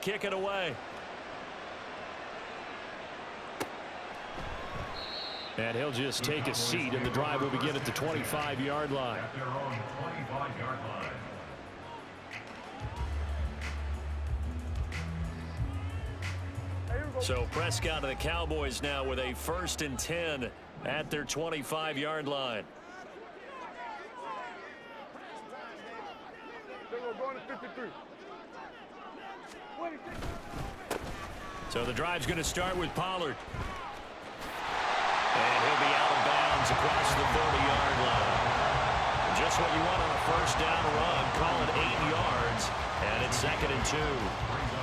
kick it away. And he'll just take a seat, and the drive will begin at the 25-yard line. At their own 25-yard line. So Prescott and the Cowboys now with a 1st and 10 at their 25-yard line. So the drive's going to start with Pollard. And he'll be out of bounds across the 30-yard line. Just what you want on a 1st down run. Call it 8 yards, and it's 2nd and 2.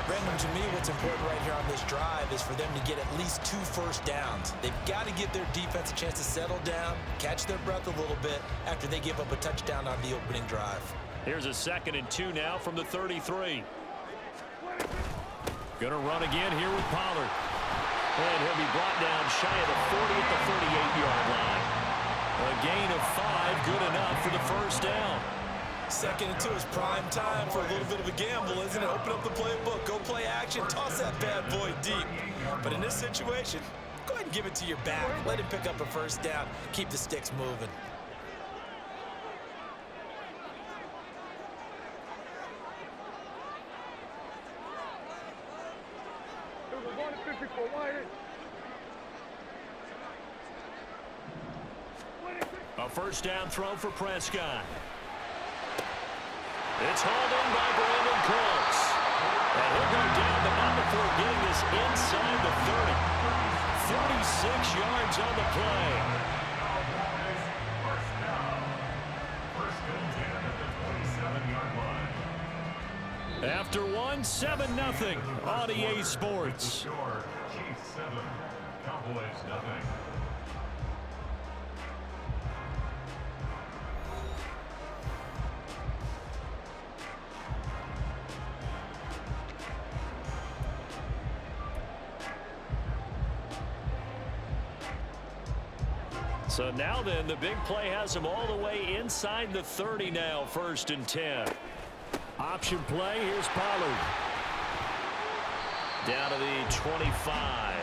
Brendan, to me, what's important right here on this drive is for them to get at least 2 first downs. They've got to give their defense a chance to settle down, catch their breath a little bit after they give up a touchdown on the opening drive. Here's a 2nd and 2 now from the 33. Gonna run again here with Pollard. And he'll be brought down shy of the 40 at the 38-yard line. A gain of 5, good enough for the 1st down. 2nd and 2 is prime time for a little bit of a gamble, isn't it? Open up the playbook, go play action, toss that bad boy deep. But in this situation, go ahead and give it to your back. Let him pick up a 1st down, keep the sticks moving. A 1st down throw for Prescott. It's hauled in by Brandon Cooks. And he'll go down, but not before getting this inside the 30. 36 yards on the play. After one, 7-0 on EA Sports. Chiefs 7, Cowboys 0. So now then, the big play has him all the way inside the 30 now, 1st and 10. Option play, here's Pollard. Down to the 25.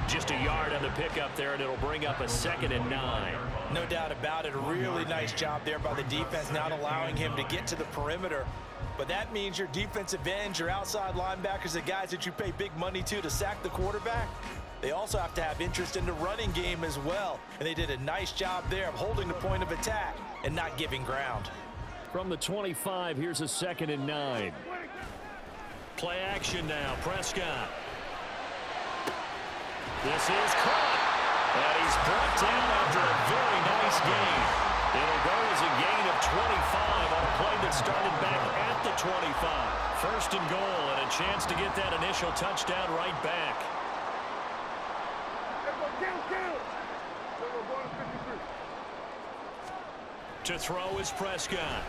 Just a yard on the pickup there, and it'll bring up a 2nd and 9. No doubt about it. A really nice job there by the defense, not allowing him to get to the perimeter. But that means your defensive ends, your outside linebackers, the guys that you pay big money to sack the quarterback, they also have to have interest in the running game as well. And they did a nice job there of holding the point of attack and not giving ground. From the 25, here's a 2nd and 9. Play action now, Prescott. This is caught. And he's brought down after a very nice gain. It'll go as a gain of 25 on a play that started back at the 25. 1st and goal, and a chance to get that initial touchdown right back. To throw is Prescott.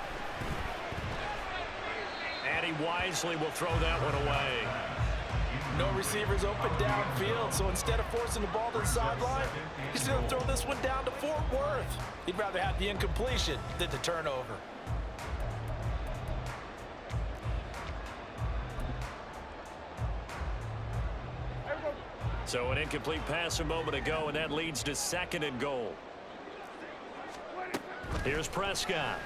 And he wisely will throw that one away. No receivers open downfield, so instead of forcing the ball to the sideline, he's going to throw this one down to Fort Worth. He'd rather have the incompletion than the turnover. So an incomplete pass a moment ago, and that leads to 2nd and goal. Here's Prescott.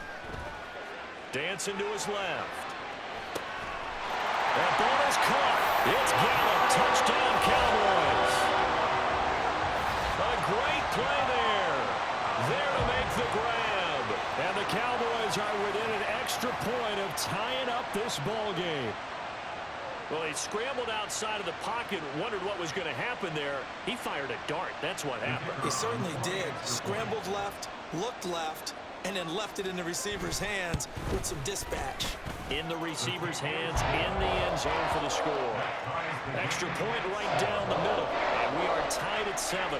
Dancing to his left. That ball is caught. It's Gallup. Touchdown, Cowboys. A great play there. There to make the grab. And the Cowboys are within an extra point of tying up this ball game. Well, he scrambled outside of the pocket, wondered what was going to happen there. He fired a dart. That's what happened. He certainly did. Scrambled left, looked left, and then left it in the receiver's hands with some dispatch. In the receiver's hands, in the end zone for the score. Extra point right down the middle, and we are tied at 7.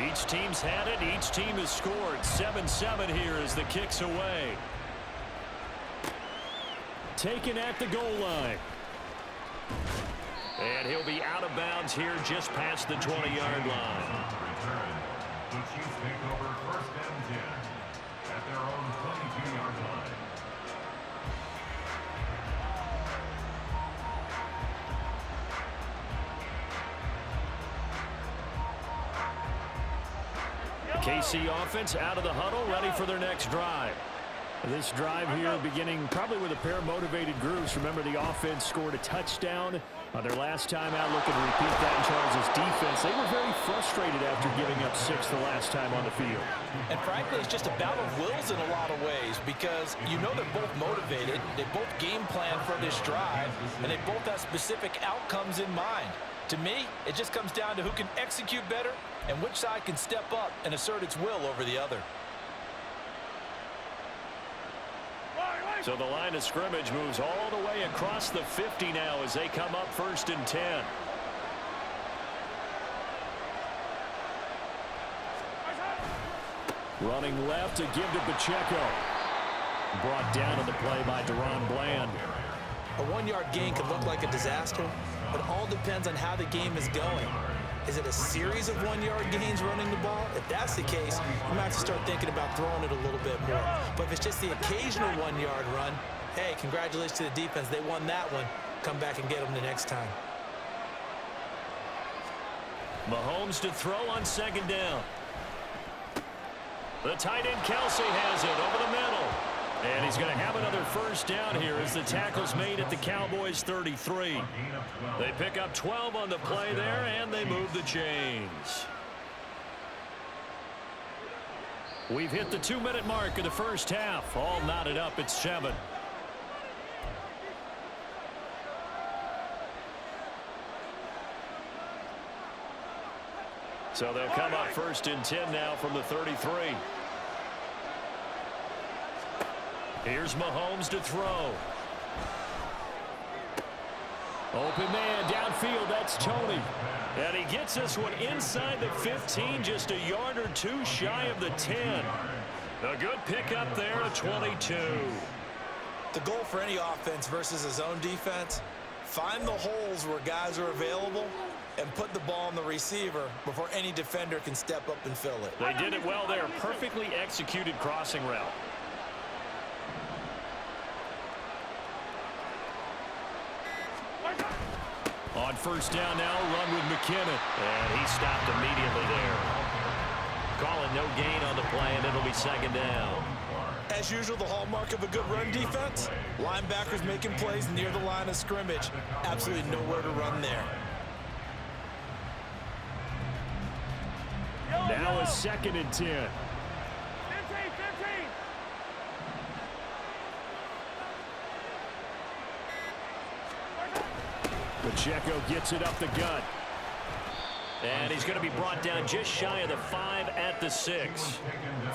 Each team's had it. Each team has scored. 7-7 here as the kick's away. Taken at the goal line. And he'll be out of bounds here just past the 20-yard line. The Chiefs take over 1st and 10 at their own 22-yard line. KC offense out of the huddle, ready for their next drive. This drive here beginning probably with a pair of motivated groups. Remember, the offense scored a touchdown on their last time out, looking to repeat that in Charles' defense. They were very frustrated after giving up 6 the last time on the field. And frankly, it's just a battle of wills in a lot of ways, because you know they're both motivated, they both game plan for this drive, and they both have specific outcomes in mind. To me, it just comes down to who can execute better and which side can step up and assert its will over the other. So the line of scrimmage moves all the way across the 50 now as they come up 1st and 10. Running left to give to Pacheco. Brought down on the play by Deron Bland. A 1-yard gain can look like a disaster, but it all depends on how the game is going. Is it a series of 1-yard gains running the ball? If that's the case, you might have to start thinking about throwing it a little bit more. But if it's just the occasional 1-yard run, hey, congratulations to the defense. They won that one. Come back and get them the next time. Mahomes to throw on 2nd down. The tight end Kelsey has it over the middle. And he's going to have another 1st down here as the tackle's made at the Cowboys' 33. They pick up 12 on the play there, and they move the chains. We've hit the 2-minute mark of the first half. All knotted up at 7. So they'll come up 1st and 10 now from the 33. Here's Mahomes to throw. Open man downfield, that's Tony. And he gets this one inside the 15, just a yard or 2 shy of the 10. A good pickup there at 22. The goal for any offense versus a zone defense, find the holes where guys are available and put the ball on the receiver before any defender can step up and fill it. They did it well there. Perfectly executed crossing route. On 1st down now, run with McKinnon. And he stopped immediately there. Calling no gain on the play, and it'll be 2nd down. As usual, the hallmark of a good run defense, linebackers making plays near the line of scrimmage. Absolutely nowhere to run there. Now a 2nd and 10. Pacheco gets it up the gut. And he's going to be brought down just shy of the 5 at the 6.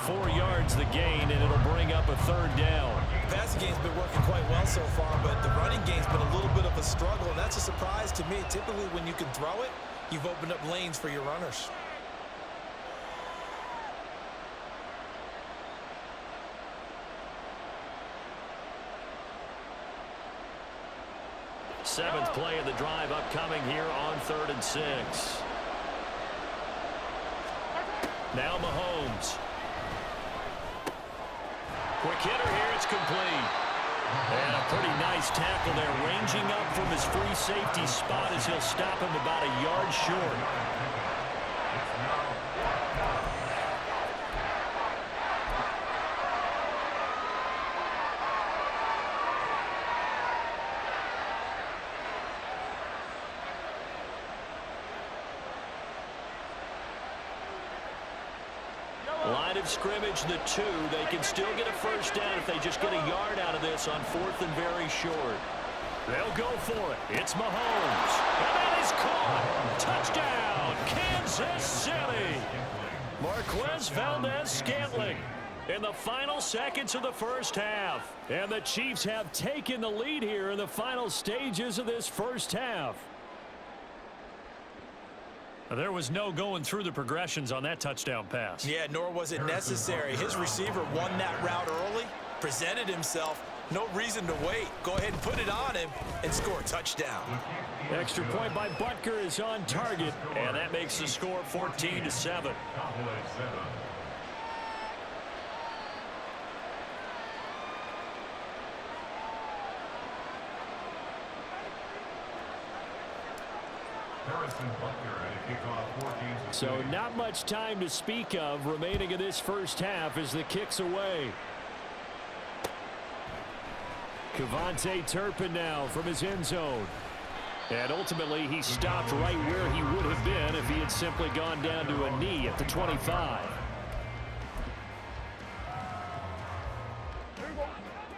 4 yards the gain, and it'll bring up a 3rd down. The passing game's been working quite well so far, but the running game's been a little bit of a struggle, and that's a surprise to me. Typically, when you can throw it, you've opened up lanes for your runners. Seventh play of the drive upcoming here on 3rd and 6. Now Mahomes. Quick hitter here, it's complete. And a pretty nice tackle there, ranging up from his free safety spot as he'll stop him about a yard short. Line of scrimmage, the 2. They can still get a 1st down if they just get a yard out of this on 4th and very short. They'll go for it. It's Mahomes. And that is caught. Touchdown, Kansas City. Marquez Valdez-Scantling in the final seconds of the first half. And the Chiefs have taken the lead here in the final stages of this first half. There was no going through the progressions on that touchdown pass. Yeah, nor was it necessary. His receiver won that route early, presented himself. No reason to wait. Go ahead and put it on him and score a touchdown. Extra point by Butker is on target, and that makes the score 14-7. Harrison Butker at a kickoff 14 So not much time to speak of remaining in this first half as the kick's away. Kevontae Turpin now from his end zone. And ultimately, he stopped right where he would have been if he had simply gone down to a knee at the 25.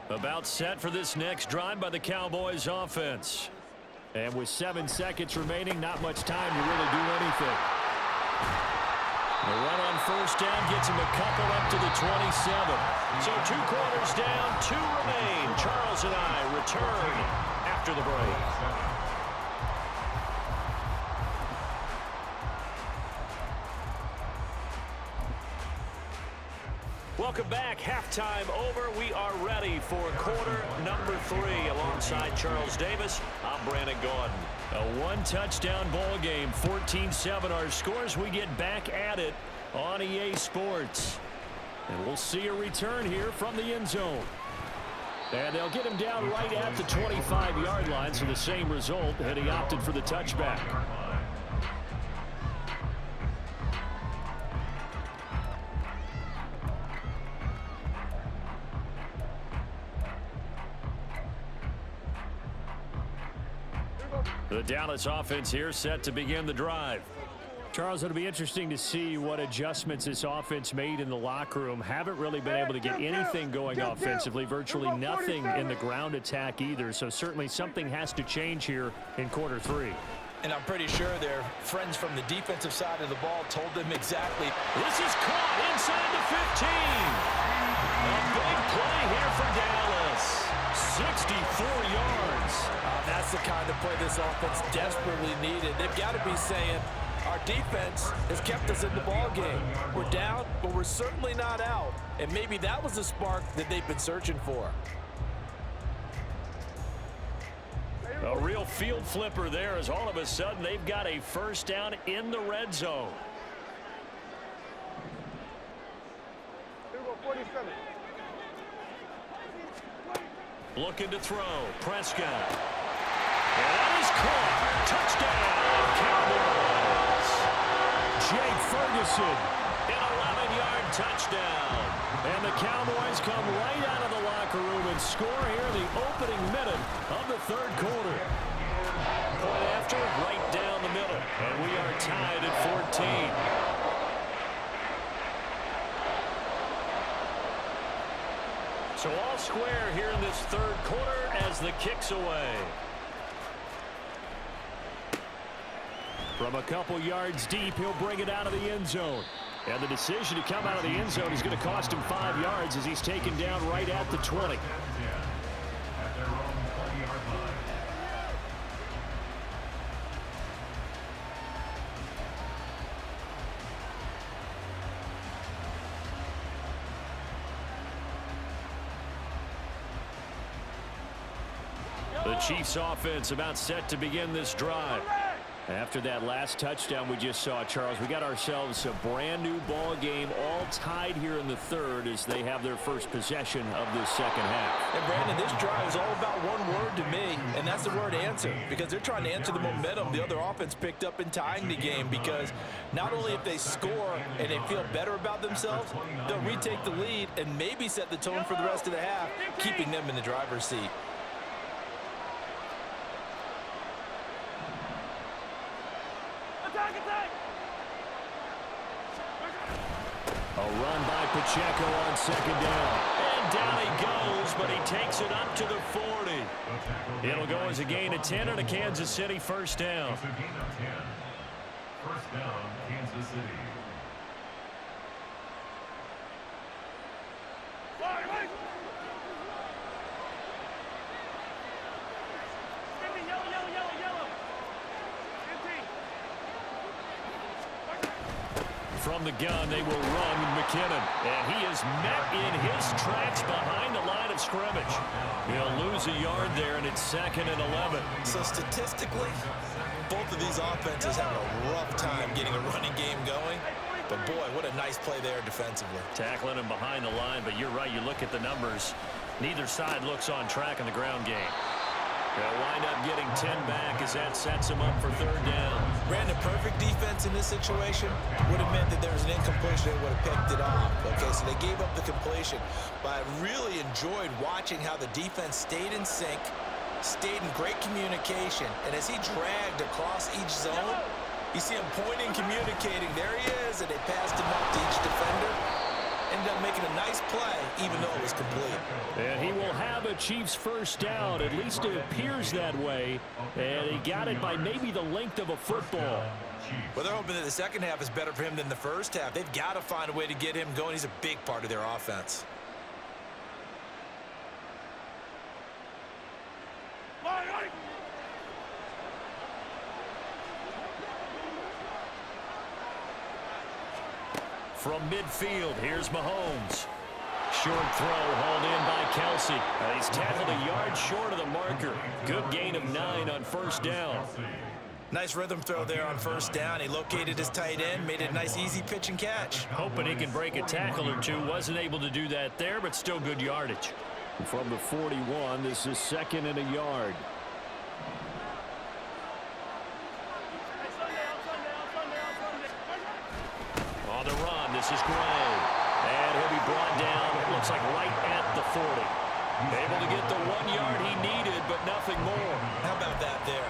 About set for this next drive by the Cowboys offense. And with 7 seconds remaining, not much time to really do anything. The run on first down gets him a couple up to the 27. So 2 quarters down, 2 remain. Charles and I return after the break. Welcome back. Halftime over. We are ready for quarter number 3. Alongside Charles Davis, I'm Brandon Gordon. A 1-touchdown ball game, 14-7 our scores. We get back at it on EA Sports. And we'll see a return here from the end zone. And they'll get him down right at the 25-yard line, so the same result, and he opted for the touchback. The Dallas offense here set to begin the drive. Charles, it'll be interesting to see what adjustments this offense made in the locker room. Haven't really been able to get anything going offensively, virtually nothing in the ground attack either. So certainly something has to change here in quarter 3. And I'm pretty sure their friends from the defensive side of the ball told them exactly. This is caught inside the 15. A big play here for Dallas. 64 yards. That's the kind of play this offense desperately needed. They've got to be saying, our defense has kept us in the ball game. We're down, but we're certainly not out. And maybe that was the spark that they've been searching for. A real field flipper there as all of a sudden they've got a first down in the red zone. 47. Looking to throw. Prescott. And that is caught. Touchdown, Cowboys. Jake Ferguson, an 11-yard touchdown. And the Cowboys come right out of the locker room and score here in the opening minute of the third quarter. Point after, right down the middle. And we are tied at 14. So all square here in this third quarter as the kick's away. From a couple yards deep, he'll bring it out of the end zone. And the decision to come out of the end zone is going to cost him 5 yards as he's taken down right at the 20. The Chiefs offense about set to begin this drive. After that last touchdown we just saw, Charles, we got ourselves a brand new ball game, all tied here in the third as they have their first possession of this second half. And Brandon, this drive is all about one word to me, and that's the word answer, because they're trying to answer the momentum the other offense picked up in tying the game, because not only if they score and they feel better about themselves, they'll retake the lead and maybe set the tone for the rest of the half, keeping them in the driver's seat. A run by Pacheco on second down. And down he goes, but he takes it up to the 40. It'll go as a gain of 10 and a Kansas City first down. It's a gain of 10. First down, Kansas City. From the gun, they will run McKinnon. And he is met in his tracks behind the line of scrimmage. He'll lose a yard there, and it's 2nd and 11. So statistically, both of these offenses have a rough time getting a running game going. But boy, what a nice play there defensively. Tackling him behind the line, but you're right, you look at the numbers. Neither side looks on track in the ground game. They'll wind up getting 10 back as that sets them up for third down. Brandon, perfect defense in this situation would have meant that there was an incompletion. They would have picked it off. Okay, so they gave up the completion. But I really enjoyed watching how the defense stayed in sync, stayed in great communication. And as he dragged across each zone, you see him pointing, communicating. There he is, and they passed him up to each defender. Ended up making a nice play, even though it was complete. And he will have a Chiefs first down. At least it appears that way. And he got it by maybe the length of a football. Well, they're hoping that the second half is better for him than the first half. They've got to find a way to get him going. He's a big part of their offense. From midfield, here's Mahomes. Short throw hauled in by Kelsey. He's tackled a yard short of the marker. Good gain of 9 on first down. Nice rhythm throw there on first down. He located his tight end, made it a nice easy pitch and catch. Hoping he can break a tackle or two. Wasn't able to do that there, but still good yardage. From the 41, this is 2nd and a yard. On the run, this is Gray. And he'll be brought down, it looks like right at the 40. Able to get the 1 yard he needed, but nothing more. How about that there?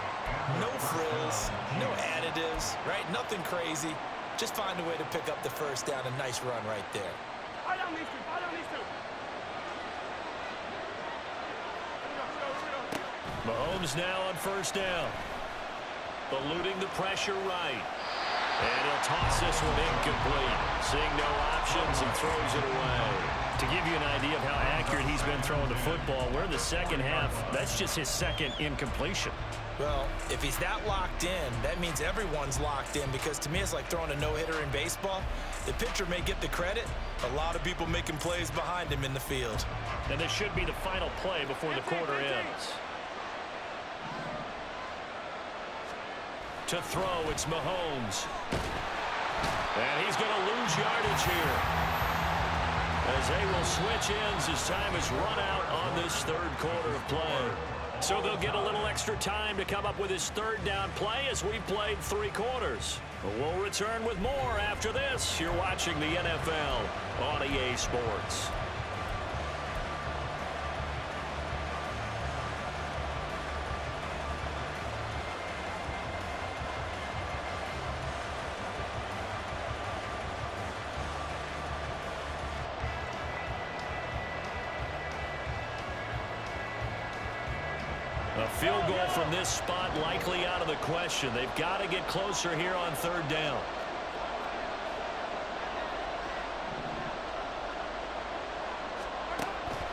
No frills, no additives, right? Nothing crazy. Just find a way to pick up the first down. A nice run right there. Mahomes now on first down. Eluding the pressure right. And he'll toss this one incomplete. Seeing no options, he throws it away. To give you an idea of how accurate he's been throwing the football, we're in the second half. That's just his second incompletion. Well, if he's that locked in, that means everyone's locked in, because to me it's like throwing a no-hitter in baseball. The pitcher may get the credit. A lot of people making plays behind him in the field. And this should be the final play before the quarter ends. To throw, it's Mahomes. And he's going to lose yardage here, as they will switch ends as time is run out on this third quarter of play. So they'll get a little extra time to come up with his third down play as we played 3 quarters. We'll return with more after this. You're watching the NFL on EA Sports. A field goal from this spot likely out of the question. They've got to get closer here on third down.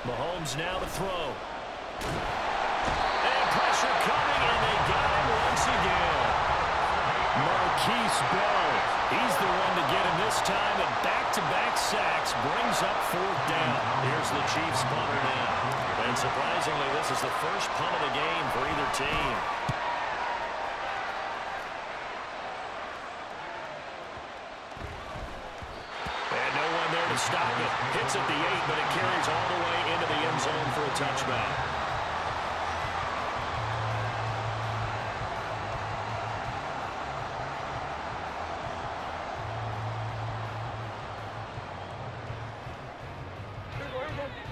Mahomes now to throw. And pressure coming, and they got him once again. Marquise Bell, he's the one to get him this time, and back-to-back sacks brings up fourth down. Here's the Chiefs punter now. And surprisingly, this is the first punt of the game for either team. And no one there to stop it. Hits at the 8, but it carries all the way into the end zone for a touchback.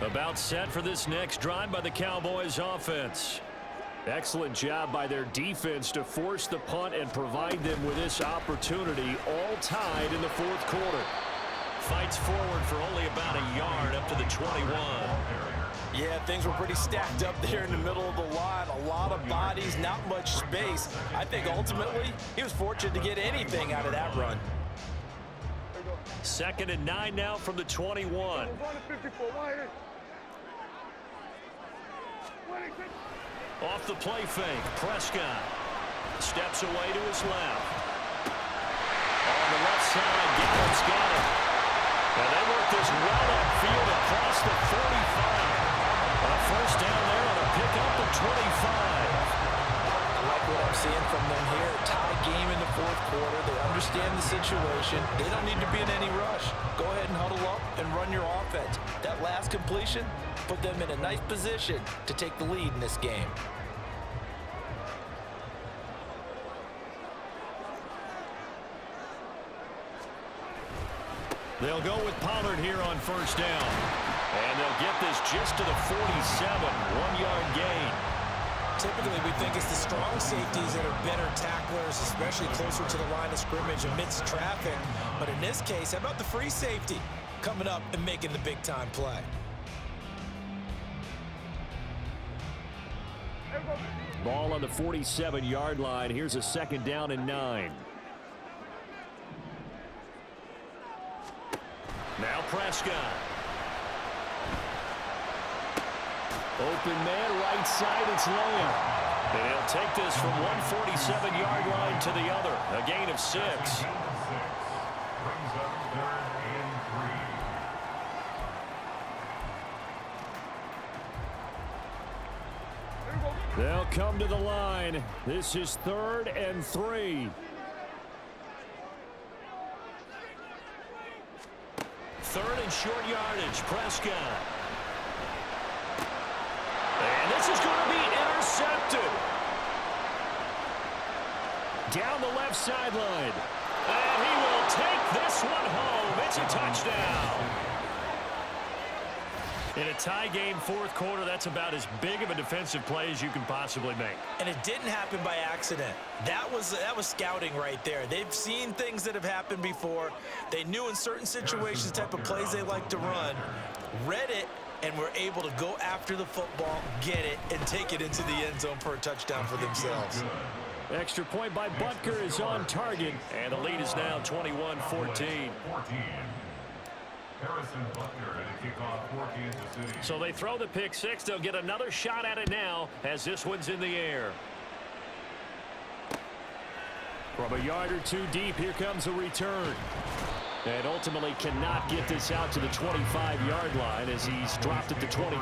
About set for this next drive by the Cowboys offense. Excellent job by their defense to force the punt and provide them with this opportunity, all tied in the fourth quarter. Fights forward for only about a yard up to the 21. Yeah, things were pretty stacked up there in the middle of the line. A lot of bodies, not much space. I think ultimately he was fortunate to get anything out of that run. 2nd and 9 now from the 21. Off the play fake, Prescott steps away to his left. On the left side, Gallup's got it. And they work this well upfield across the 45. A first down there on a pickup of 25. I like what I'm seeing from them here. Tie game in the fourth quarter. They understand the situation. They don't need to be in any rush. Go ahead and huddle up and run your offense. That last completion put them in a nice position to take the lead in this game. They'll go with Pollard here on first down. And they'll get this just to the 47, 1-yard gain. Typically, we think it's the strong safeties that are better tacklers, especially closer to the line of scrimmage amidst traffic. But in this case, how about the free safety coming up and making the big-time play? Ball on the 47-yard line. Here's a second down and 9. Now Prescott. Open man, right side, it's Lamb. And he'll take this from one 47-yard line to the other. A gain of 6. Brings up 3rd and 3. They'll come to the line. This is 3rd and 3. 3rd and short yardage. Prescott. And this is going to be intercepted. Down the left sideline. And he will take this one home. It's a touchdown. In a tie game, 4th quarter, that's about as big of a defensive play as you can possibly make. And it didn't happen by accident. That was scouting right there. They've seen things that have happened before. They knew in certain situations the type of plays they like to run, read it, and were able to go after the football, get it, and take it into the end zone for a touchdown for themselves. Extra point by Butker is on target, and the lead is now 21-14. Harrison Butker at a kickoff for Kansas City. So they throw the pick 6. They'll get another shot at it now as this one's in the air. From a yard or two deep, here comes a return. And ultimately cannot get this out to the 25-yard line as he's dropped it to 23. At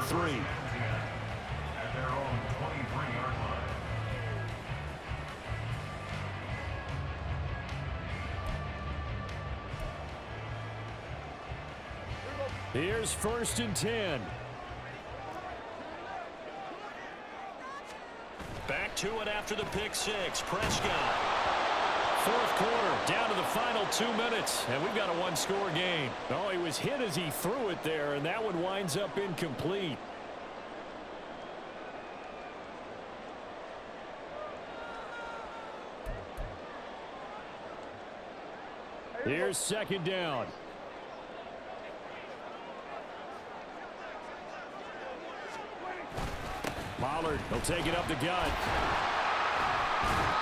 their own 23-yard line. Here's 1st and 10. Back to it after the pick 6. Prescott. 4th quarter, down to the final 2 minutes, and we've got a one-score game. Oh, he was hit as he threw it there, and that one winds up incomplete. Here's 2nd down. Pollard, he'll take it up the gut.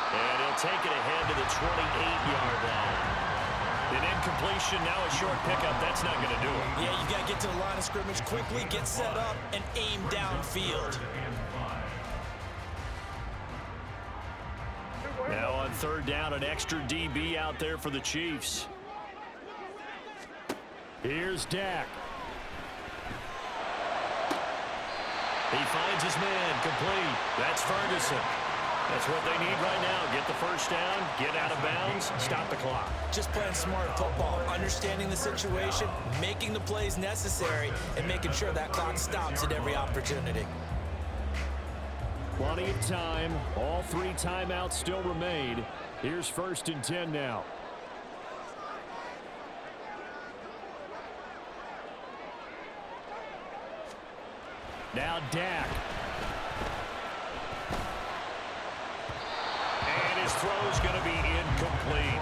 And he'll take it ahead to the 28-yard line. An incompletion, now a short pickup. That's not going to do it. Yeah, you got to get to the line of scrimmage quickly, get set up, and aim downfield. Now on 3rd down, an extra DB out there for the Chiefs. Here's Dak. He finds his man, complete. That's Ferguson. That's what they need right now. Get the first down, get out of bounds, stop the clock. Just playing smart football, understanding the situation, making the plays necessary, and making sure that clock stops at every opportunity. Plenty of time. All 3 timeouts still remain. Here's 1st and 10 now. Now Dak. And his throw's going to be incomplete.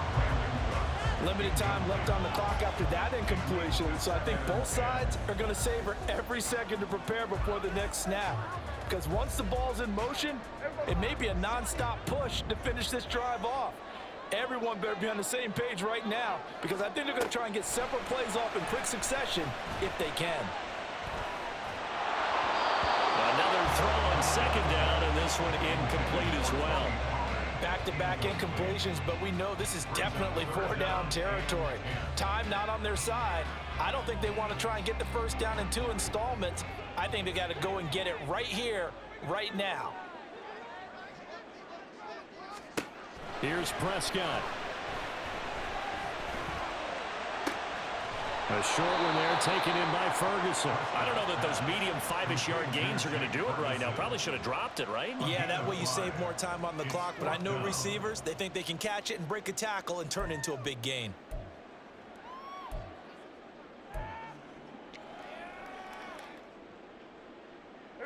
Limited time left on the clock after that incompletion, so I think both sides are going to savor every second to prepare before the next snap. Because once the ball's in motion, it may be a non-stop push to finish this drive off. Everyone better be on the same page right now, because I think they're going to try and get several plays off in quick succession if they can. Another throw on 2nd down, and this one incomplete as well. Back-to-back incompletions, but we know this is definitely 4-down territory. Time not on their side. I don't think they want to try and get the first down in 2 installments. I think they got to go and get it right here, right now. Here's Prescott. A short one there taken in by Ferguson. I don't know that those medium 5-ish yard gains are going to do it right now. Probably should have dropped it, right? Yeah, that way you save more time on the clock. But I know receivers, they think they can catch it and break a tackle and turn into a big gain.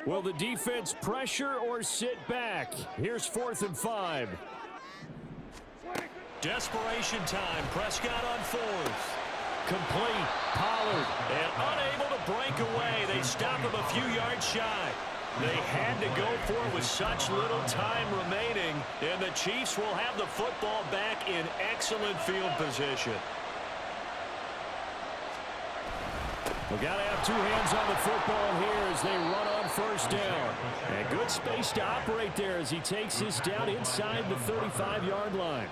Will the defense pressure or sit back? Here's 4th and 5. Desperation time. Prescott on 4th. Complete. Pollard. And unable to break away. They stop him a few yards shy. They had to go for it with such little time remaining. And the Chiefs will have the football back in excellent field position. We got to have 2 hands on the football here as they run on 1st down. And good space to operate there as he takes this down inside the 35-yard line.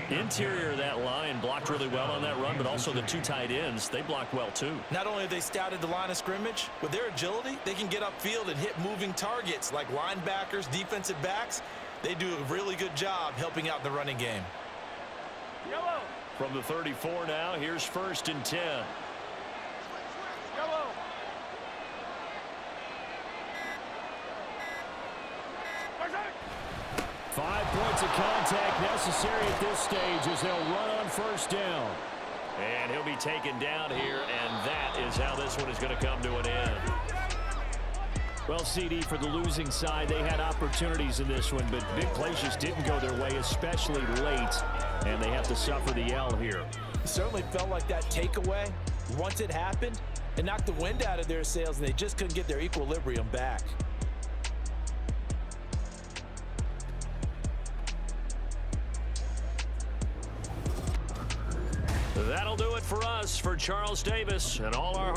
Interior of that line blocked really well on that run, but also the 2 tight ends, they blocked well too. Not only have they scouted the line of scrimmage, with their agility, they can get upfield and hit moving targets like linebackers, defensive backs. They do a really good job helping out in the running game. From the 34 now, here's 1st and 10. 5 points of contact necessary at this stage as they'll run on 1st down. And he'll be taken down here, and that is how this one is going to come to an end. Well, CD, for the losing side, they had opportunities in this one, but big plays just didn't go their way, especially late, and they have to suffer the L here. It certainly felt like that takeaway, once it happened, it knocked the wind out of their sails, and they just couldn't get their equilibrium back. That'll do it for us. For Charles Davis and all our...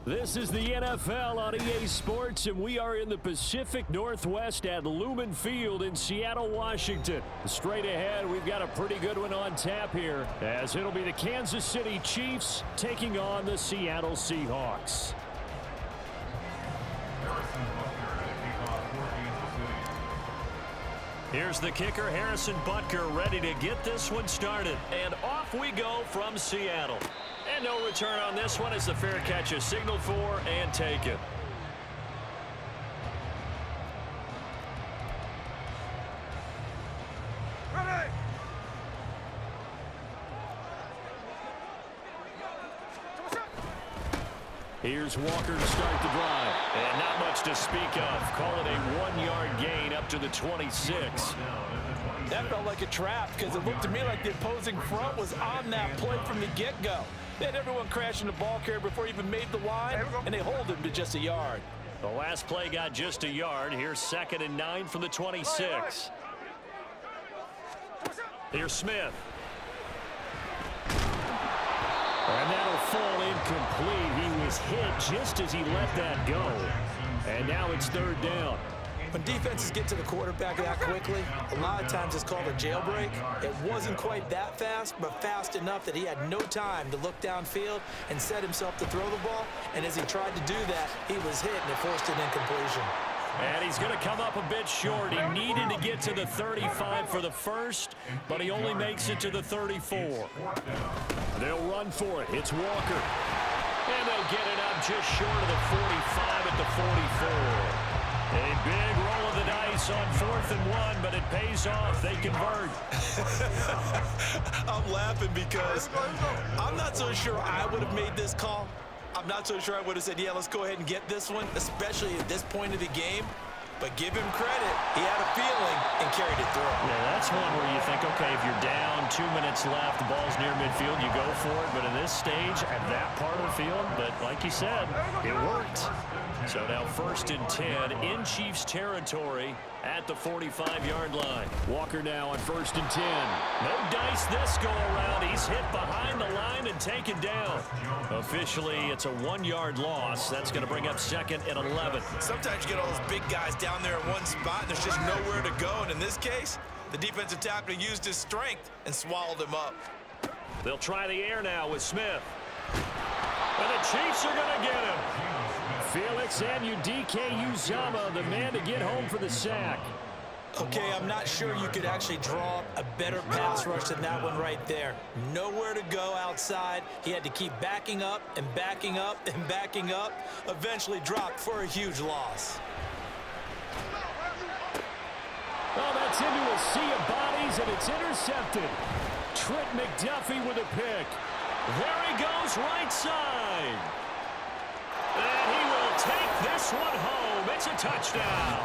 This is the NFL on EA Sports, and we are in the Pacific Northwest at Lumen Field in Seattle, Washington. Straight ahead, we've got a pretty good one on tap here, as it'll be the Kansas City Chiefs taking on the Seattle Seahawks. Here's the kicker, Harrison Butker, ready to get this one started. And off we go from Seattle. And no return on this one as the fair catch is signaled for and taken. Ready. Here's Walker to start the drive. And not much to speak of. Call it a 1-yard gain up to the 26. That felt like a trap because it looked to me like the opposing front was on that play from the get-go. They had everyone crashing the ball carrier before he even made the line, and they hold him to just a yard. The last play got just a yard. Here's 2nd and 9 from the 26. Here's Smith. And that'll fall incomplete. He was hit just as he let that go. And now it's 3rd down. When defenses get to the quarterback that quickly, a lot of times it's called a jailbreak. It wasn't quite that fast, but fast enough that he had no time to look downfield and set himself to throw the ball. And as he tried to do that, he was hit and it forced an incompletion. And he's going to come up a bit short. He needed to get to the 35 for the first, but he only makes it to the 34. They'll run for it. It's Walker. And they'll get it up just short of the 45 at the 44. A big roll of the dice on 4th and 1, but it pays off. They convert. I'm laughing because I'm not so sure I would have made this call. I'm not so sure I would have said, yeah, let's go ahead and get this one, especially at this point of the game. But give him credit. He had a feeling and carried it through. Yeah, that's one where you think, okay, if you're down, 2 minutes left, the ball's near midfield, you go for it. But in this stage, at that part of the field, but like you said, it worked. So now 1st and 10 in Chiefs territory at the 45-yard line. Walker now on 1st and 10. No dice this go around. He's hit behind the line and taken down. Officially, it's a 1-yard loss. That's going to bring up 2nd and 11. Sometimes you get all those big guys down there in one spot, and there's just nowhere to go. And in this case, the defensive tackle used his strength and swallowed him up. They'll try the air now with Smith. And the Chiefs are going to get him. Felix Anudike-Uzomah, the man to get home for the sack. Okay, I'm not sure you could actually draw a better pass rush than that one right there. Nowhere to go outside. He had to keep backing up and backing up and backing up. Eventually dropped for a huge loss. Oh, that's into a sea of bodies, and it's intercepted. Trent McDuffie with a pick. There he goes, right side. And he will take this one home. It's a touchdown.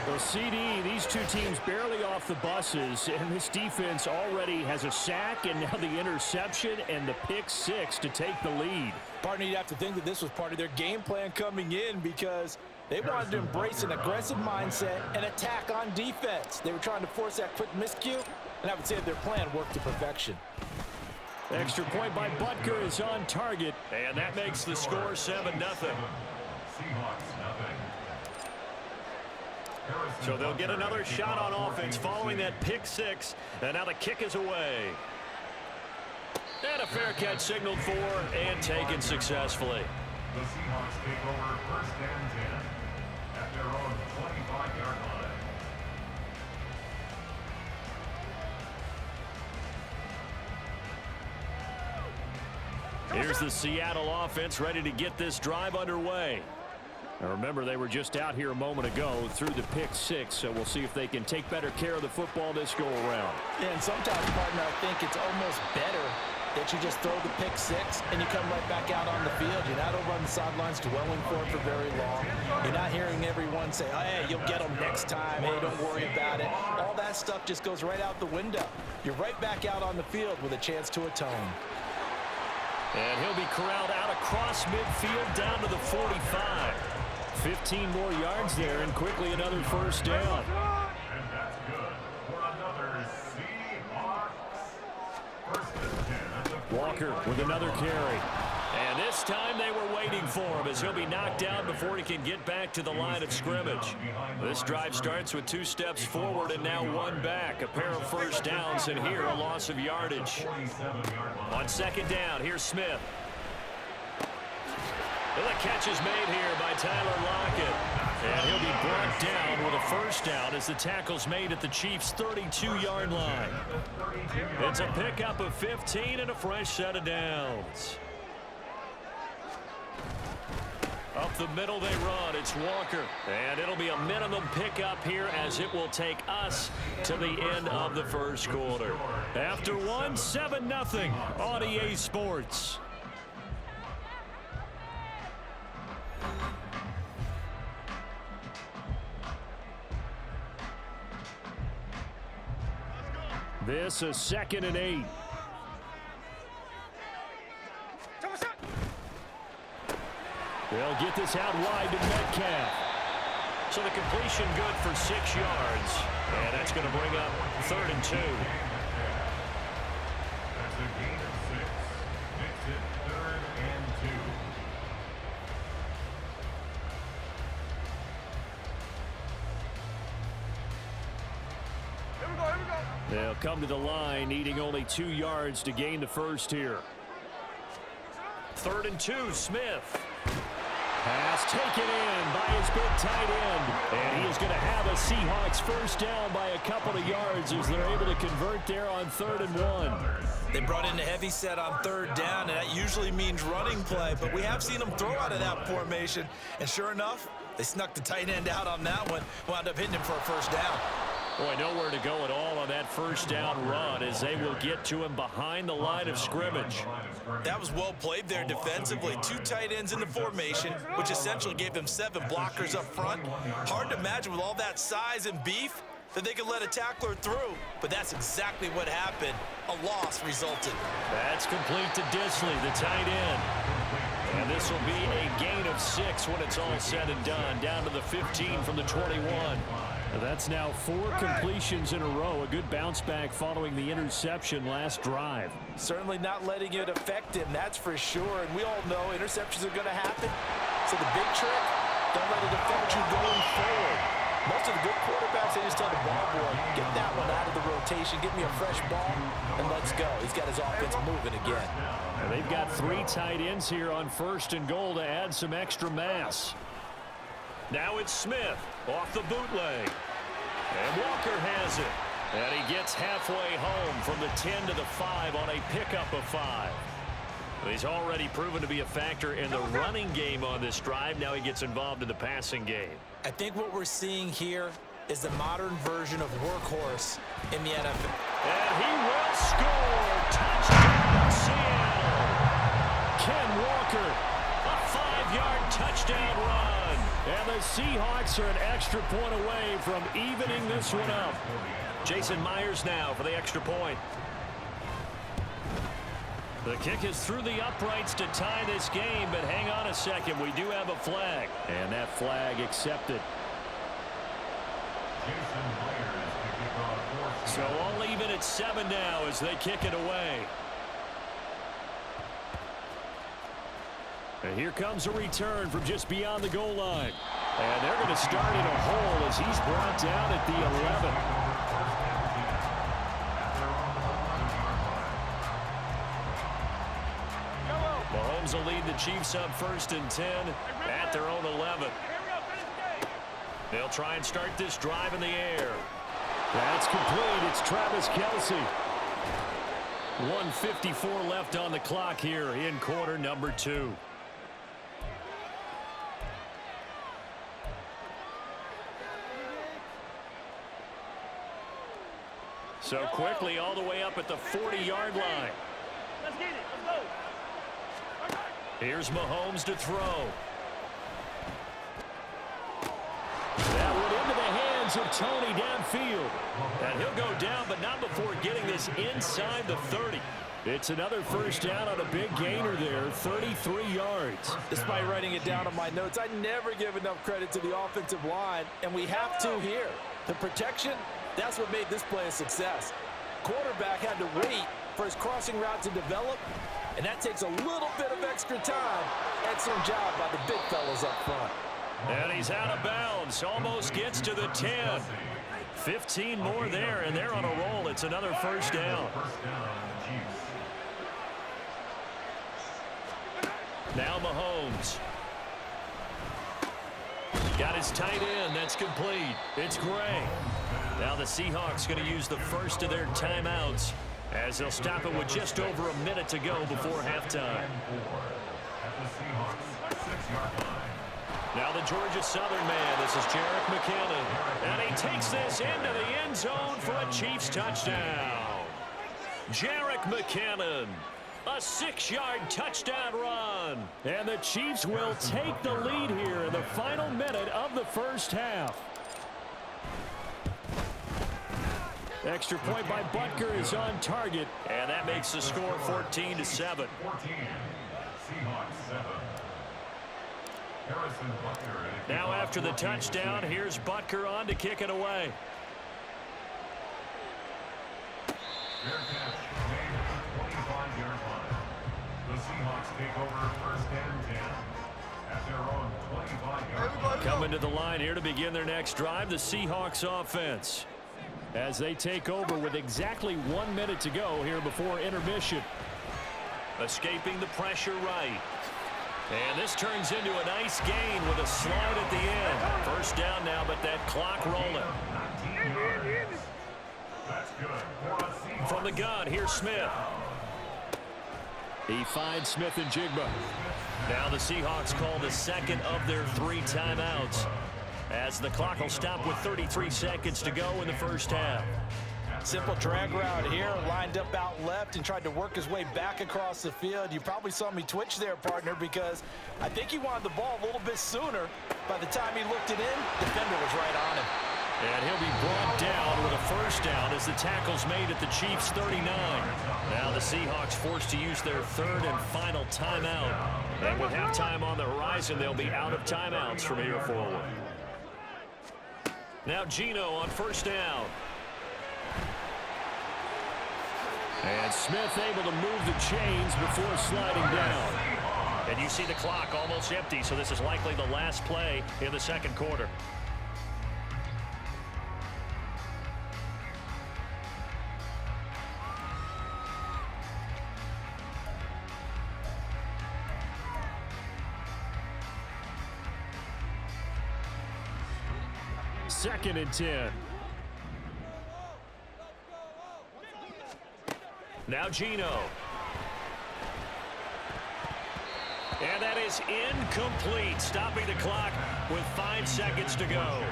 Well, CD, these two teams barely off the buses, and this defense already has a sack and now the interception and the pick 6 to take the lead. Partner, you'd have to think that this was part of their game plan coming in because they wanted to embrace an aggressive mindset and attack on defense. They were trying to force that quick miscue, and I would say that their plan worked to perfection. Extra point by Butker is on target, and that makes the score 7-0. So they'll get another shot on offense following that pick 6, and now the kick is away. And a fair catch signaled for and taken successfully. The Seahawks take over 1st and 10 at their own 25-yard line. Here's the Seattle offense ready to get this drive underway. Now remember, they were just out here a moment ago through the pick 6, so we'll see if they can take better care of the football this go around. Yeah, and sometimes, partner, I think it's almost better that you just throw the pick 6 and you come right back out on the field. You're not over on the sidelines dwelling for it for very long. You're not hearing everyone say, oh, hey, you'll get them next time. Hey, don't worry about it. All that stuff just goes right out the window. You're right back out on the field with a chance to atone. And he'll be corralled out across midfield down to the 45. 15 more yards there, and quickly another 1st down. And that's good for another Seahawks. 1st and 10 at the Walker with another carry. And this time they were waiting for him as he'll be knocked down before he can get back to the line of scrimmage. This drive starts with 2 steps forward and now 1 back. A pair of 1st downs, and here a loss of yardage. On 2nd down, here's Smith. Well, the catch is made here by Tyler Lockett. And he'll be brought down with a 1st down as the tackle's made at the Chiefs' 32-yard line. It's a pickup of 15 and a fresh set of downs. Up the middle they run. It's Walker. And it'll be a minimum pickup here as it will take us to the end of the 1st quarter. After 1, 7-0 on EA Sports. This is 2nd and 8. They'll get this out wide to Metcalf. So the completion good for 6 yards. And that's going to bring up 3rd and 2. That's a gain of 6. Makes it 3rd and 2. They'll come to the line, needing only 2 yards to gain the 1st here. 3rd and 2, Smith. Pass taken in by his big tight end. And he is going to have a Seahawks first down by a couple of yards as they're able to convert there on 3rd and 1. They brought in a heavy set on 3rd down, and that usually means running play, but we have seen them throw out of that formation. And sure enough, they snuck the tight end out on that one, wound up hitting him for a first down. Boy, nowhere to go at all on that first down run as they will get to him behind the line of scrimmage. That was well played there defensively. 2 tight ends in the formation, which essentially gave them 7 blockers up front. Hard to imagine with all that size and beef that they could let a tackler through, but that's exactly what happened. A loss resulted. That's complete to Disley, the tight end. And this will be a gain of 6 when it's all said and done, down to the 15 from the 21. That's now 4 completions in a row. A good bounce back following the interception last drive. Certainly not letting it affect him, that's for sure. And we all know interceptions are going to happen. So the big trick, don't let it affect you going forward. Most of the good quarterbacks, they just tell the ball boy, get that one out of the rotation, get me a fresh ball, and let's go. He's got his offense moving again. And they've got 3 tight ends here on 1st and goal to add some extra mass. Now it's Smith off the bootleg. And Walker has it. And he gets halfway home from the 10 to the 5 on a pickup of 5. He's already proven to be a factor in the running game on this drive. Now he gets involved in the passing game. I think what we're seeing here is the modern version of workhorse in the NFL. And he will score. Touchdown, Seattle. Ken Walker, a 5-yard touchdown run. And the Seahawks are an extra point away from evening this one up. Jason Myers now for the extra point. The kick is through the uprights to tie this game, but hang on a second. We do have a flag. And that flag accepted. So all even at 7 now as they kick it away. And here comes a return from just beyond the goal line. And they're going to start in a hole as he's brought down at the 11. Mahomes will lead the Chiefs up 1st and 10 at their own 11. They'll try and start this drive in the air. That's complete. It's Travis Kelce. 1:54 left on the clock here in quarter number 2. So quickly all the way up at the 40-yard line. Let's get it. Let's go. Here's Mahomes to throw. That went into the hands of Tony downfield. And he'll go down, but not before getting this inside the 30. It's another first down on a big gainer there, 33 yards. Despite writing it down on my notes, I never give enough credit to the offensive line, and we have to here. The protection, that's what made this play a success. Quarterback had to wait for his crossing route to develop, and that takes a little bit of extra time. Excellent job by the big fellas up front. And he's out of bounds, almost gets to the 10. 15 more there, and they're on a roll. It's another first down. Now Mahomes. Got his tight end. That's complete. It's Gray. Now the Seahawks going to use the first of their timeouts as they'll stop it with just over a minute to go before halftime. Now the Georgia Southern man. This is Jerick McKinnon. And he takes this into the end zone for a Chiefs touchdown. Jerick McKinnon. A 6-yard touchdown run. And the Chiefs will take the lead here in the final minute of the first half. Extra point by Butker is on target. And that makes the score 14-7. Now after the touchdown, here's Butker on to kick it away. The Seahawks take over 1st and 10 at their own 25-yard line. Coming to the line here to begin their next drive, the Seahawks offense. As they take over with exactly 1 minute to go here before intermission. Escaping the pressure right. And this turns into a nice gain with a slide at the end. First down now, but that clock rolling. From the gun, here's Smith. He finds Smith and Jigba. Now the Seahawks call the second of their 3 timeouts, as the clock will stop with 33 seconds to go in the first half. Simple drag route here, lined up out left and tried to work his way back across the field. You probably saw me twitch there, partner, because I think he wanted the ball a little bit sooner. By the time he looked it in, the defender was right on him. And he'll be brought down with a first down as the tackle's made at the Chiefs' 39. Now the Seahawks forced to use their 3rd and final timeout. And with halftime on the horizon, they'll be out of timeouts from here forward. Now Geno on first down. And Smith able to move the chains before sliding down. And you see the clock almost empty, so this is likely the last play in the second quarter. Second and 10. Now Geno. And that is incomplete, stopping the clock with 5 seconds to go.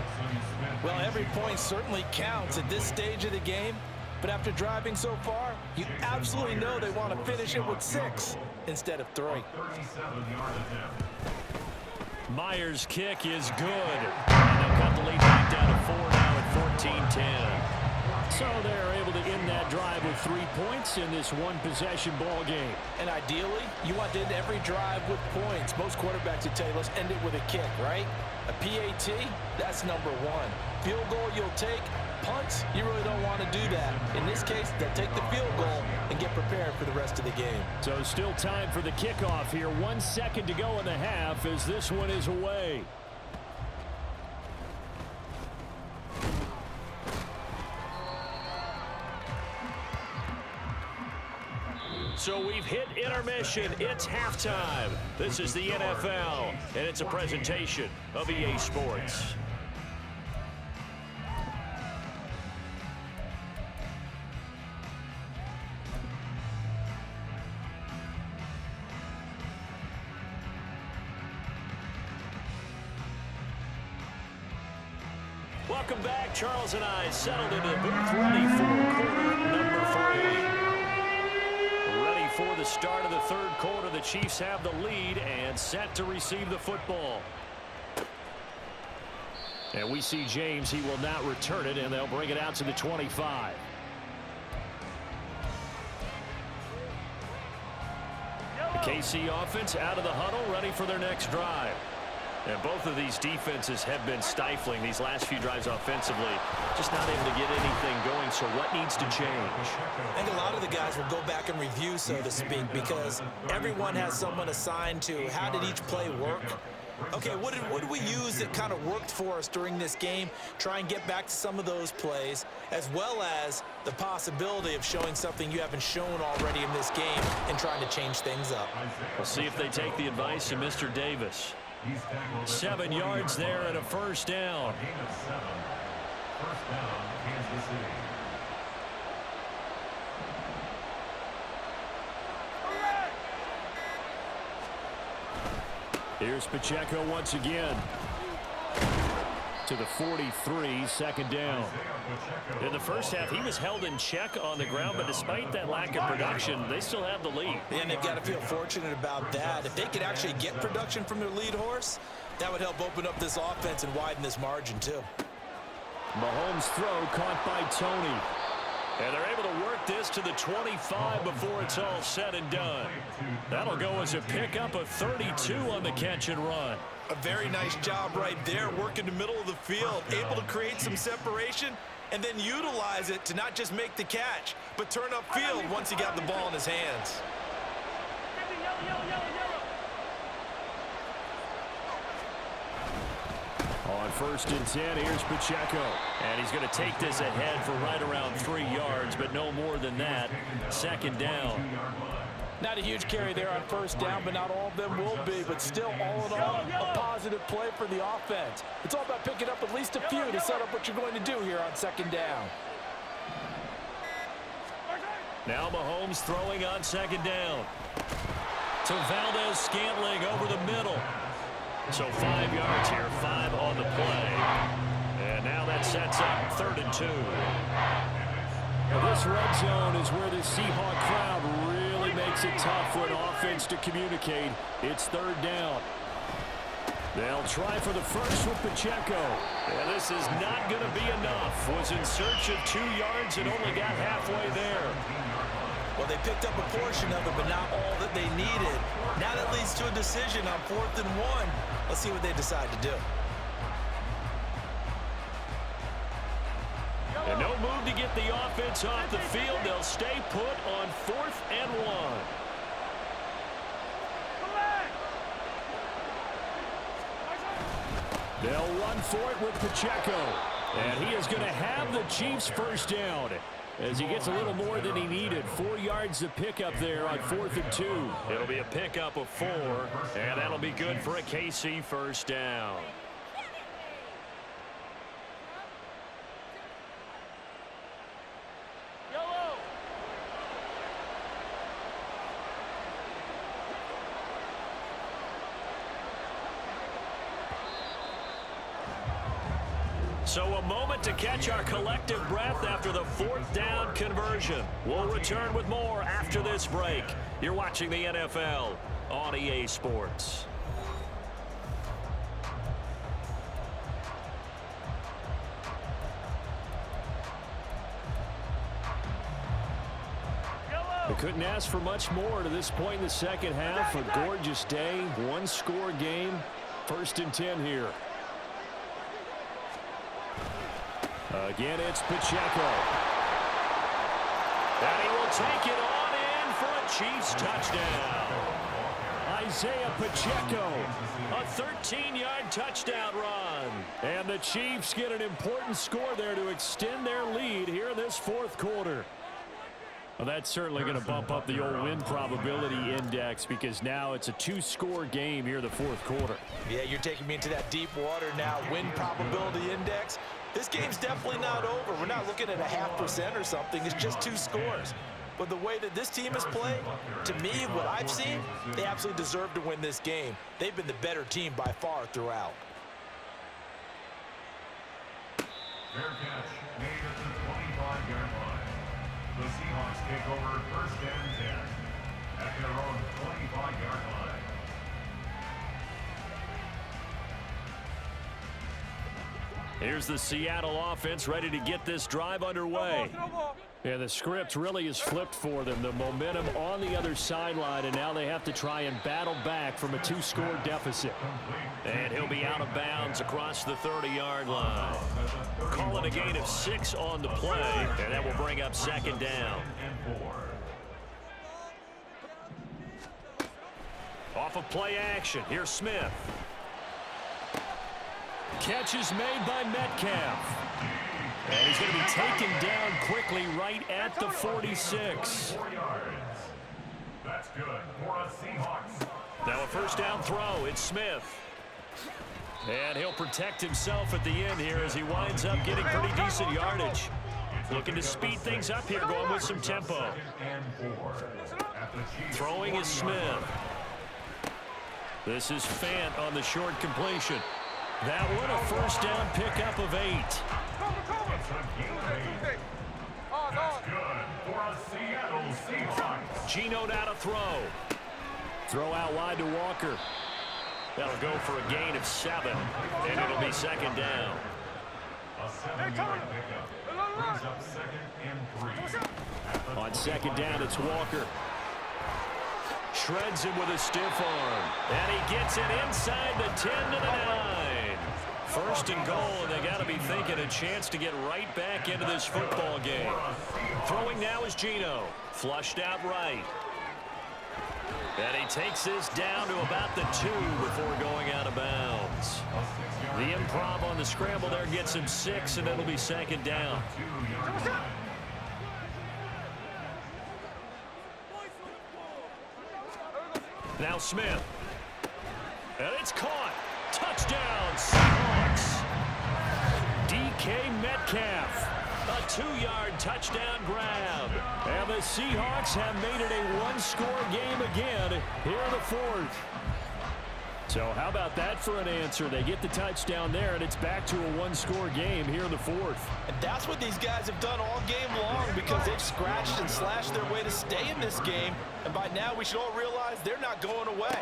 Well, every point certainly counts at this stage of the game, but after driving so far, you absolutely know they want to finish it with 6 instead of 3. Myers' kick is good. And they'll cut the lead back down to 4 now at 14-10. So they're able to end that drive with 3 points in this one-possession ball game. And ideally, you want to end every drive with points. Most quarterbacks would tell you, let's end it with a kick, right? A PAT, that's number 1. Field goal you'll take. Punts, you really don't want to do that. In this case, they'll take the field goal and get prepared for the rest of the game. So still time for the kickoff here. 1 second to go in the half as this one is away. So we've hit intermission. It's halftime. This is the NFL, and it's a presentation of EA Sports. Welcome back. Charles and I settled into the booth, ready for quarter number 3. For the start of the third quarter, the Chiefs have the lead and set to receive the football. And we see James. He will not return it, and they'll bring it out to the 25. The KC offense out of the huddle, ready for their next drive. And both of these defenses have been stifling these last few drives offensively. Just not able to get anything going, so what needs to change? I think a lot of the guys will go back and review, so to speak, because everyone has someone assigned to how did each play work. Okay, what did we use that kind of worked for us during this game? Try and get back to some of those plays, as well as the possibility of showing something you haven't shown already in this game and trying to change things up. We'll see if they take the advice of Mr. Davis. 7 yards there and a first down. Here's Pacheco once again. To the 43, second down. In the first half, he was held in check on the ground, but despite that lack of production, they still have the lead. And they've got to feel fortunate about that. If they could actually get production from their lead horse, that would help open up this offense and widen this margin, too. Mahomes' throw caught by Tony. And they're able to work this to the 25 before it's all said and done. That'll go as a pickup of 32 on the catch and run. A very nice job right there, working the middle of the field, able to create some separation, and then utilize it to not just make the catch, but turn upfield once he got the ball in his hands. On 1st and 10, here's Pacheco. And he's going to take this ahead for right around 3 yards, but no more than that. Second down. Not a huge carry there on first down, but not all of them will be. But still, all in all, a positive play for the offense. It's all about picking up at least a few to set up what you're going to do here on second down. Now Mahomes throwing on second down. To Valdez-Scantling over the middle. So 5 yards here, 5 on the play. And now that sets up 3rd and 2. This red zone is where the Seahawk crowd really makes it tough for an offense to communicate. It's 3rd down. They'll try for the first with Pacheco. And this is not going to be enough. Was in search of 2 yards and only got halfway there. Well, they picked up a portion of it, but not all that they needed. Now that leads to a decision on 4th and 1. Let's see what they decide to do. And no move to get the offense off the field. They'll stay put on 4th and 1. They'll run for it with Pacheco. And he is going to have the Chiefs first down as he gets a little more than he needed. 4 yards to pick up there on 4th and 2. It'll be a pickup of 4, and that'll be good for a KC first down. So a moment to catch our collective breath after the 4th down conversion. We'll return with more after this break. You're watching the NFL on EA Sports. They couldn't ask for much more to this point in the second half. A gorgeous day, 1-score game. 1st and 10 here. Again, it's Pacheco. And he will take it on in for a Chiefs touchdown. Isaiah Pacheco, a 13-yard touchdown run. And the Chiefs get an important score there to extend their lead here in this 4th quarter. Well, that's certainly going to bump up the old win probability index because now it's a 2-score game here in the 4th quarter. Yeah, you're taking me into that deep water now. Win probability index. This game's definitely not over. We're not looking at a 0.5% or something. It's just 2 scores. But the way that this team has played, to me, what I've seen, they absolutely deserve to win this game. They've been the better team by far throughout. Fair catch made at the 25-yard line. The Seahawks take over 1st and 10 at their own 25-yard line. Here's the Seattle offense ready to get this drive underway. And the script really is flipped for them. The momentum on the other sideline, and now they have to try and battle back from a 2-score deficit. And he'll be out of bounds across the 30-yard line. Call it a gain of 6 on the play, and that will bring up 2nd down. Off of play action, here's Smith. Catch is made by Metcalf. And he's going to be taken down quickly right at the 46. That's good for a Seahawks. Now a 1st down throw. It's Smith. And he'll protect himself at the end here as he winds up getting pretty decent yardage. Looking to speed things up here, going with some tempo. Throwing is Smith. This is Fant on the short completion. That one a 1st down pickup of 8. That's good for a Seattle Seahawks. Geno now to throw. Throw out wide to Walker. That'll go for a gain of 7, and it'll be 2nd down. A 7-yard pickup brings up 2nd and 3. On 2nd down, it's Walker. Shreds him with a stiff arm. And he gets it inside the 10 to the 9. 1st and goal, and they got to be thinking a chance to get right back into this football game. Throwing now is Geno. Flushed out right. And he takes this down to about the 2 before going out of bounds. The improv on the scramble there gets him 6, and it'll be 2nd down. Now Smith. And it's caught. Touchdown, Seahawks. DK Metcalf. A 2-yard touchdown grab. And the Seahawks have made it a one-score game again here in the fourth. So how about that for an answer? They get the touchdown there, and it's back to a one-score game here in the fourth. And that's what these guys have done all game long because they've scratched and slashed their way to stay in this game. And by now, we should all realize they're not going away.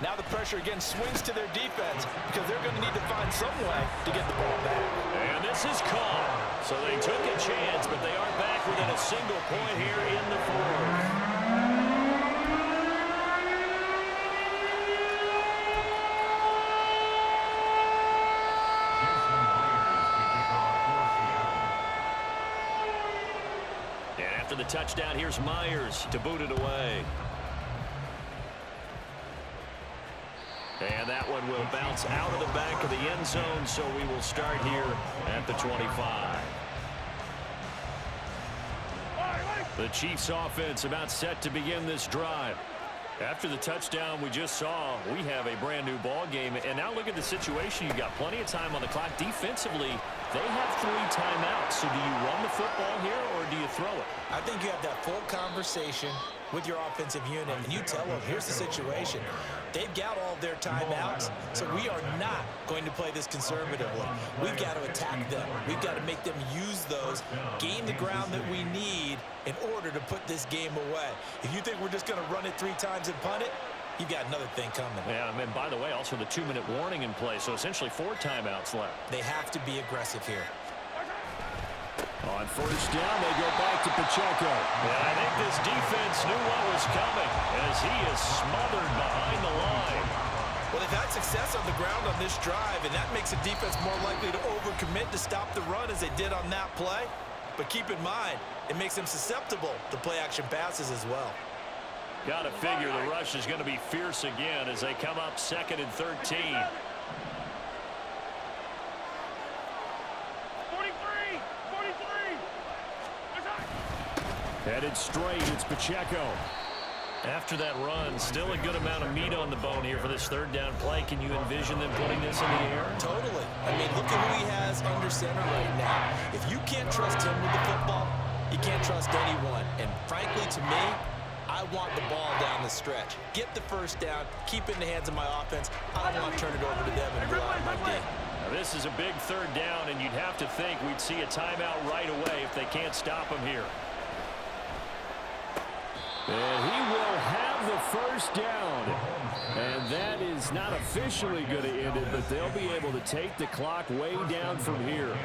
Now the pressure again swings to their defense because they're going to need to find some way to get the ball back. And this is caught. So they took a chance, but they aren't back within a single point here in the fourth. And after the touchdown, here's Myers to boot it away. And that one will bounce out of the back of the end zone, so we will start here at the 25. The Chiefs offense about set to begin this drive. After the touchdown we just saw, we have a brand new ball game. And now look at the situation. You've got plenty of time on the clock. Defensively, they have 3 timeouts. So do you run the football here or do you throw it? I think you have that full conversation with your offensive unit, and you tell them, here's the situation. They've got all of their timeouts, so we are not going to play this conservatively. We've got to attack them. We've got to make them use those, gain the ground that we need in order to put this game away. If you think we're just going to run it 3 times and punt it, you've got another thing coming. Yeah, and by the way, also the 2-minute warning in play, so essentially 4 timeouts left. They have to be aggressive here. On first down, they go back to Pacheco. And I think this defense knew what was coming as he is smothered behind the line. Well, they've had success on the ground on this drive, and that makes the defense more likely to overcommit to stop the run as they did on that play. But keep in mind, it makes them susceptible to play-action passes as well. Got to figure the rush is going to be fierce again as they come up 2nd and 13. 43! Headed straight, it's Pacheco. After that run, still a good amount of meat on the bone here for this 3rd down play. Can you envision them putting this in the air? Totally. I mean, look at who he has under center right now. If you can't trust him with the football, you can't trust anyone. And frankly, to me, I want the ball down the stretch. Get the first down, keep it in the hands of my offense. I don't want to turn it over to them and rely on my D. Now, this is a big 3rd down, and you'd have to think we'd see a timeout right away if they can't stop him here. And he will have the first down. And that is not officially going to end it, but they'll be able to take the clock way down from here.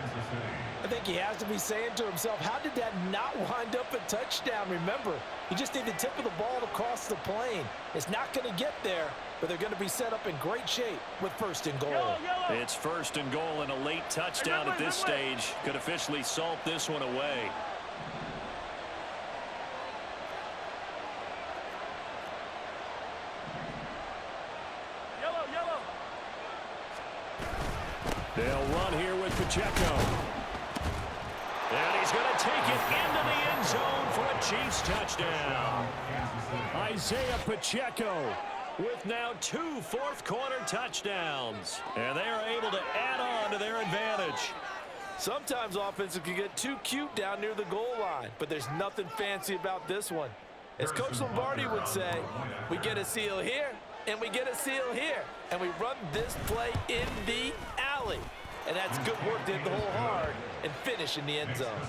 I think he has to be saying to himself, how did that not wind up a touchdown? Remember, you just need the tip of the ball to cross the plane. It's not going to get there, but they're going to be set up in great shape with 1st and goal. It's 1st and goal, and a late touchdown at this stage could officially salt this one away. They'll run here with Pacheco. And he's going to take it into the end zone for a Chiefs touchdown. Isaiah Pacheco with now 2 fourth-quarter touchdowns. And they are able to add on to their advantage. Sometimes offenses can get too cute down near the goal line, but there's nothing fancy about this one. As Coach Lombardi would say, we get a seal here, and we get a seal here, and we run this play in the alley. And that's good work to hit the hole hard and finish in the end zone.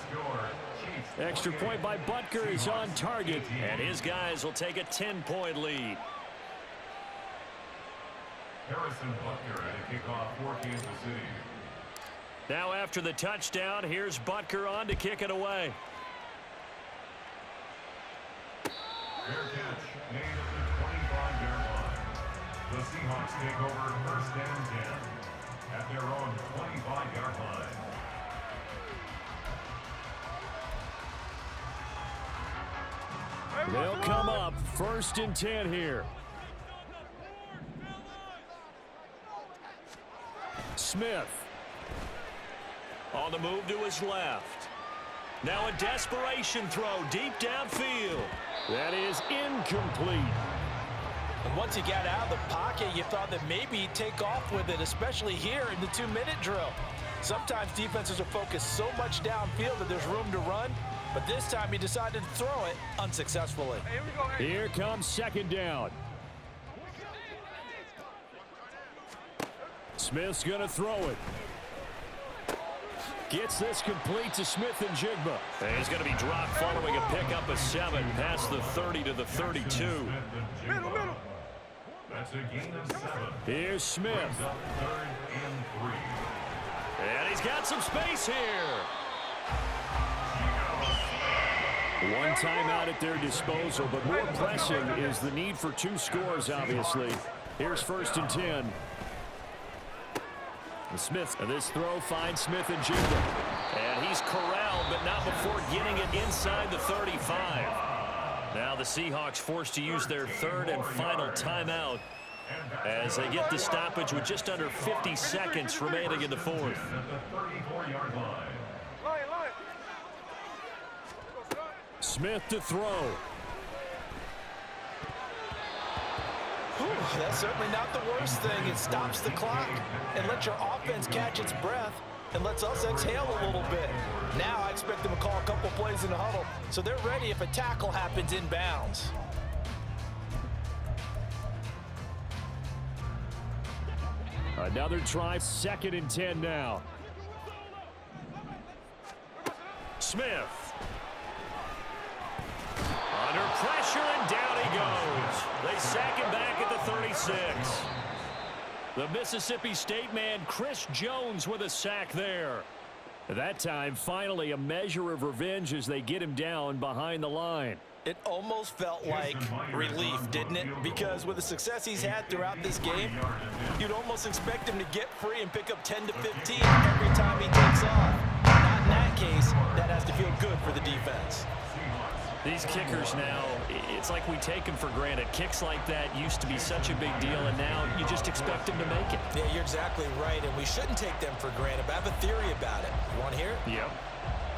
Extra point by Butker is on target, and his guys will take a 10-point lead. Harrison Butker at a kickoff for Kansas City. Now after the touchdown, here's Butker on to kick it away. Fair catch made at the 25-yard line. The Seahawks take over 1st and 10 at their own 25-yard line. They'll come up 1st and 10 here. Smith on the move to his left. Now a desperation throw deep downfield. That is incomplete. And one once he got out of the pocket, you thought that maybe he'd take off with it, especially here in the 2-minute drill. Sometimes defenses are focused so much downfield that there's room to run, but this time he decided to throw it unsuccessfully. Here comes second down. Smith's going to throw it. Gets this complete to Smith and Jigba. And he's going to be dropped following a pickup of 7 past the 30 to the 32. Middle. That's a gain of 7. Here's Smith. Up 3rd and 3. And he's got some space here. One timeout at their disposal, but more pressing is the need for 2 scores, obviously. Here's 1st and 10. And Smith, and this throw finds Smith and Jigba. And he's corralled, but not before getting it inside the 35. Now the Seahawks forced to use their 3rd and final timeout as they get the stoppage with just under 50 seconds remaining in the 4th. At the 34-yard line. Smith to throw. Whew, that's certainly not the worst thing. It stops the clock and lets your offense catch its breath and lets us exhale a little bit. Now I expect them to call a couple plays in the huddle so they're ready if a tackle happens inbounds. Another try, 2nd and 10 now. Smith. Under pressure, and down he goes. They sack him back at the 36. The Mississippi State man, Chris Jones, with a sack there. That time, finally, a measure of revenge as they get him down behind the line. It almost felt like relief, didn't it? Because with the success he's had throughout this game, you'd almost expect him to get free and pick up 10 to 15 every time he takes off. Not in that case. That has to feel good for the defense. These kickers now, it's like we take them for granted. Kicks like that used to be such a big deal, and now you just expect them to make it. Yeah, you're exactly right, and we shouldn't take them for granted. But I have a theory about it. You want to hear it? Yep.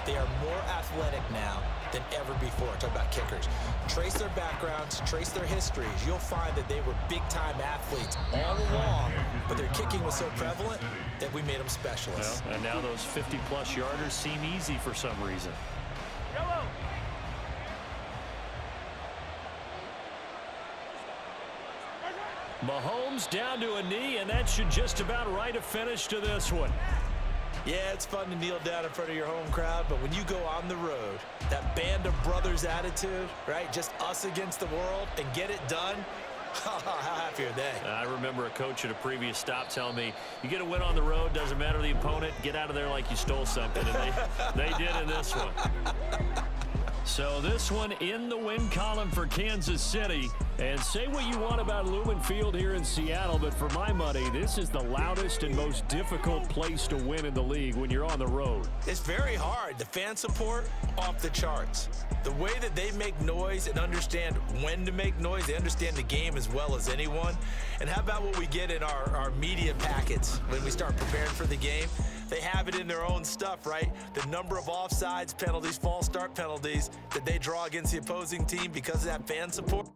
They are more athletic now than ever before. Talk about kickers. Trace their backgrounds, trace their histories. You'll find that they were big-time athletes all along, but their kicking was so prevalent that we made them specialists. Well, and now those 50-plus yarders seem easy for some reason. Yellow. Mahomes down to a knee, and that should just about write a finish to this one. Yeah, it's fun to kneel down in front of your home crowd, but when you go on the road, that band of brothers attitude, right? Just us against the world and get it done. How happy are they? I remember a coach at a previous stop telling me, you get a win on the road, doesn't matter the opponent, get out of there like you stole something. And they did in this one. So this one in the win column for Kansas City. And say what you want about Lumen Field here in Seattle, but for my money, this is the loudest and most difficult place to win in the league when you're on the road. It's very hard. The fan support, off the charts. The way that they make noise and understand when to make noise, they understand the game as well as anyone. And how about what we get in our media packets when we start preparing for the game? They have it in their own stuff, right? The number of offsides penalties, false start penalties that they draw against the opposing team because of that fan support.